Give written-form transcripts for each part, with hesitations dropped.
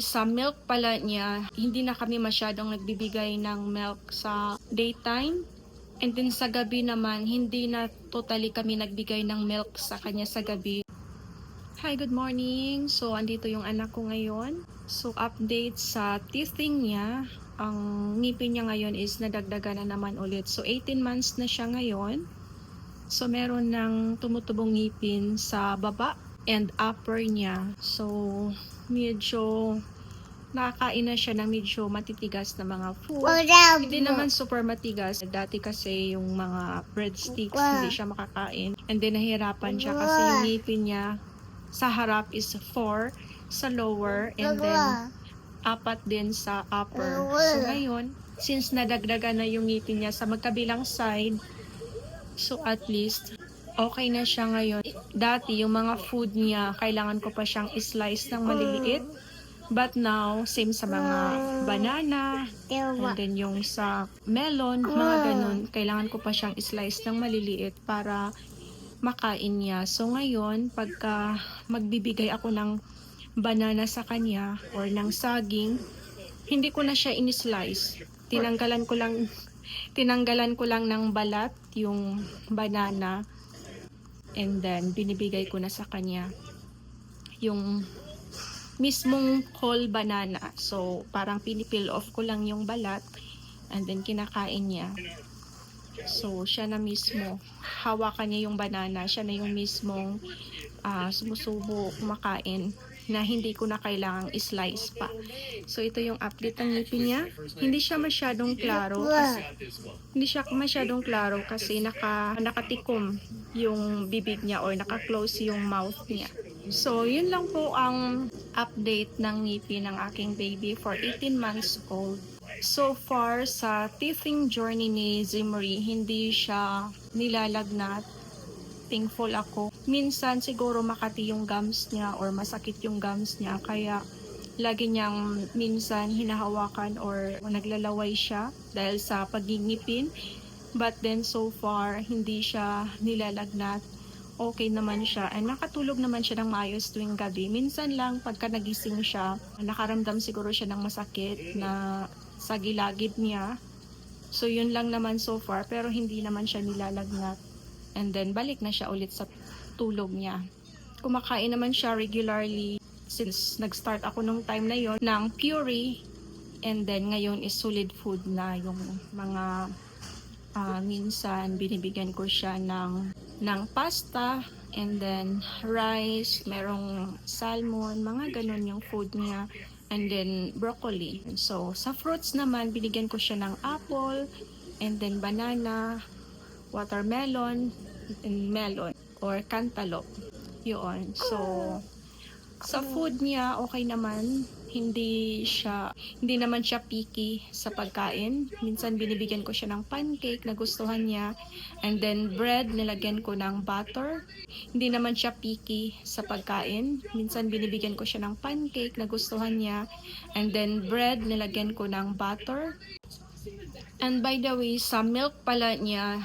Sa milk pala niya, hindi na kami masyadong nagbibigay ng milk sa daytime. And then sa gabi naman, hindi na totally kami nagbigay ng milk sa kanya sa gabi. Hi, good morning. So, andito yung anak ko ngayon. So, update sa teething niya. Ang ngipin niya ngayon is nadagdagan na naman ulit. So, 18 months na siya ngayon. So, meron ng tumutubong ngipin sa baba and upper niya. So, medyo nakakain na siya ng medyo matitigas na mga food. Hindi naman super matigas. Dati kasi yung mga breadsticks, hindi siya makakain. And then nahihirapan siya kasi yung ngipin niya sa harap is 4 sa lower and then 4 din sa upper. So ngayon, since nadagdagan na yung ngipin niya sa magkabilang side, so at least okay na siya ngayon. Dati yung mga food niya, kailangan ko pa siyang slice ng maliliit. But now, same sa mga banana, and then yung sa melon, mga ganun, kailangan ko pa siyang slice ng maliliit para makain niya. So ngayon, pagka magbibigay ako ng banana sa kanya or ng saging, hindi ko na siya in-slice. Tinanggalan ko lang ng balat yung banana, and then binibigay ko na sa kanya yung mismong whole banana. So, parang pinipeel off ko lang yung balat and then kinakain niya. So, siya na mismo, hawakan niya yung banana, siya na yung mismong sumusubo, kumakain na hindi ko na kailangang slice pa. So, ito yung update ng ngipin niya. Hindi siya masyadong klaro kasi nakatikom yung bibig niya or naka-close yung mouth niya. So, yun lang po ang update ng ngipin ng aking baby for 18 months old. So far, sa teething journey ni Zimri, hindi siya nilalagnat. Thankful ako. Minsan, siguro makati yung gums niya or masakit yung gums niya. Kaya, lagi niyang minsan hinahawakan or naglalaway siya dahil sa pagngingipin. But then, so far, hindi siya nilalagnat. Okay naman siya and nakatulog naman siya ng maayos tuwing gabi. Minsan lang pagka nagising siya, nakaramdam siguro siya ng masakit na sa gilagid niya. So yun lang naman so far, pero hindi naman siya nilalagnat. And then balik na siya ulit sa tulog niya. Kumakain naman siya regularly since nag-start ako nung time na yon ng puree, and then ngayon is solid food na yung mga minsan binibigyan ko siya ng pasta and then rice, merong salmon, mga ganun yung food niya, and then broccoli. So sa fruits naman, binigyan ko siya ng apple and then banana, watermelon, and melon or cantaloupe. Yun. So sa food niya, okay naman. Hindi naman siya picky sa pagkain. Minsan binibigyan ko siya ng pancake na gustuhan niya. And then bread, nilagyan ko ng butter. Hindi naman siya picky sa pagkain. Minsan binibigyan ko siya ng pancake na gustuhan niya. And then bread, nilagyan ko ng butter. And by the way, sa milk pala niya,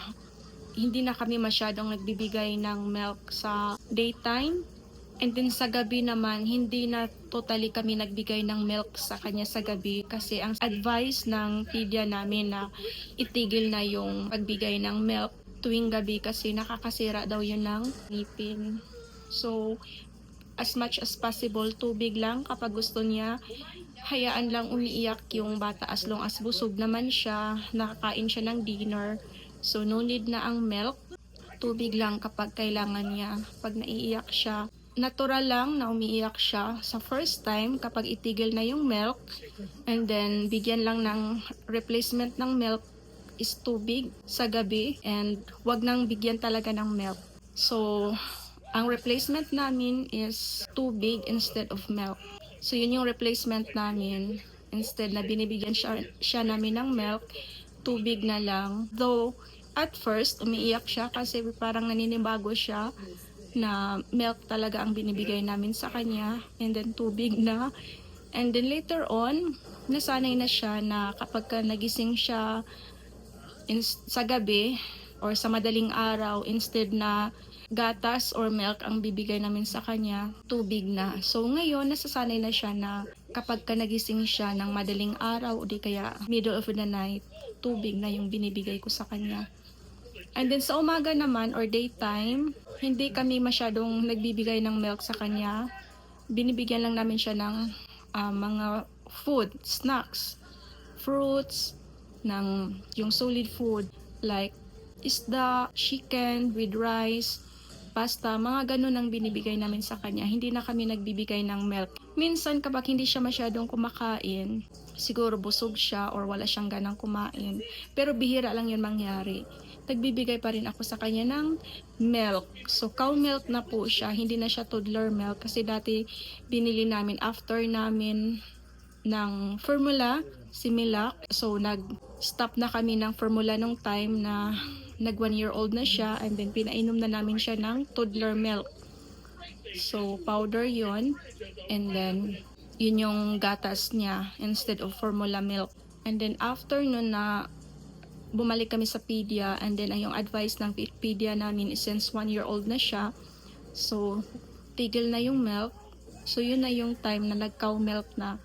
hindi na kami masyadong nagbibigay ng milk sa daytime. And then sa gabi naman, hindi na totally kami nagbigay ng milk sa kanya sa gabi kasi ang advice ng pedia namin na itigil na yung pagbigay ng milk tuwing gabi kasi nakakasira daw yun ng ngipin. So, as much as possible, tubig lang kapag gusto niya. Hayaan lang umiiyak yung bata as long as busog naman siya, nakakain siya ng dinner. So, no need na ang milk. Tubig lang kapag kailangan niya. Pag naiiyak siya, natural lang na umiiyak siya sa first time kapag itigil na yung milk, and then bigyan lang ng replacement ng milk is tubig sa gabi, and wag nang bigyan talaga ng milk. So ang replacement namin is tubig instead of milk. So yun yung replacement namin. Instead na binibigyan siya namin ng milk, tubig na lang. Though at first umiiyak siya kasi parang naninibago siya na milk talaga ang binibigay namin sa kanya, and then tubig na. And then later on, nasanay na siya na kapag nagising siya sa gabi or sa madaling araw, instead na gatas or milk ang bibigay namin sa kanya, tubig na. So ngayon, nasasanay na siya na kapag ka nagising siya ng madaling araw o di kaya middle of the night, tubig na yung binibigay ko sa kanya. And then sa umaga naman or daytime, hindi kami masyadong nagbibigay ng milk sa kanya. Binibigyan lang namin siya ng mga food, snacks, fruits, ng yung solid food like isda, chicken with rice, pasta, mga ganun ang binibigay namin sa kanya. Hindi na kami nagbibigay ng milk. Minsan kapag hindi siya masyadong kumakain, siguro busog siya or wala siyang ganang kumain. Pero bihira lang yun mangyari. Nagbibigay pa rin ako sa kanya ng milk. So cow milk na po siya, hindi na siya toddler milk kasi dati binili namin after namin ng formula, Similac. So nag-stop na kami ng formula nung time na nag 1 year old na siya, and then pinainom na namin siya ng toddler milk. So powder yon, and then yun yung gatas niya instead of formula milk. And then after nun na bumalik kami sa pedia, and then yung advice ng pedia namin is since 1 year old na siya, so tigil na yung milk. So yun na yung time na nag-cow milk na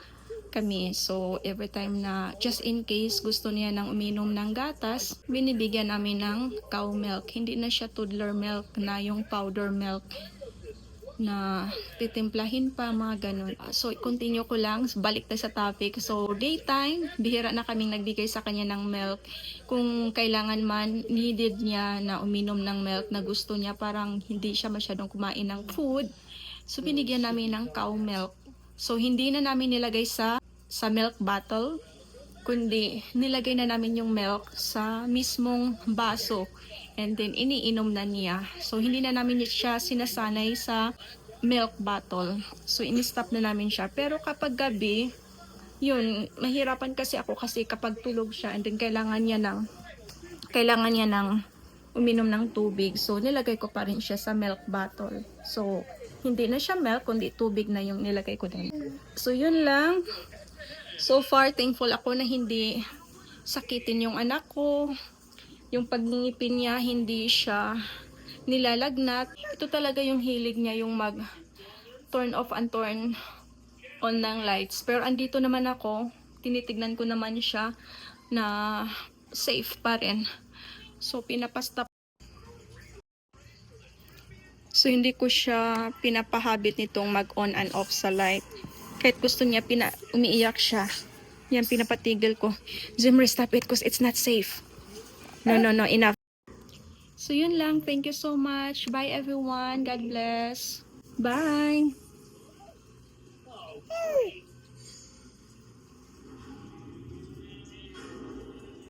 kami. So every time na just in case gusto niya nang uminom ng gatas, binibigyan namin ng cow milk. Hindi na siya toddler milk na yung powder milk na titimplahin pa, mga ganun. So continue ko lang, balik tayo sa topic. So daytime, bihira na kaming nagbigay sa kanya ng milk. Kung kailangan man, needed niya na uminom ng milk na gusto niya, parang hindi siya masyadong kumain ng food, so binigyan namin ng cow milk. So hindi na namin nilagay sa milk bottle, kundi nilagay na namin yung milk sa mismong baso, and then iniinom na niya. So hindi na namin siya sinasanay sa milk bottle. So ini-stop na namin siya. Pero kapag gabi, yun, mahirapan kasi ako kasi kapag tulog siya and then kailangan niya ng uminom ng tubig. So nilagay ko pa rin siya sa milk bottle. So hindi na siya milk kundi tubig na yung nilagay ko din. So yun lang. So far, thankful ako na hindi sakitin yung anak ko. Yung pagngipin niya, hindi siya nilalagnat. Ito talaga yung hilig niya, yung mag turn off and turn on ng lights. Pero andito naman ako, tinitignan ko naman siya na safe pa rin. So pinapastop. So hindi ko siya pinapahabit nitong mag-on and off sa light. Kahit gusto niya, umiiyak siya. Yan, pinapatigil ko. Zimri, stop it because it's not safe. No, enough. So yun lang. Thank you so much. Bye everyone. God bless. Bye.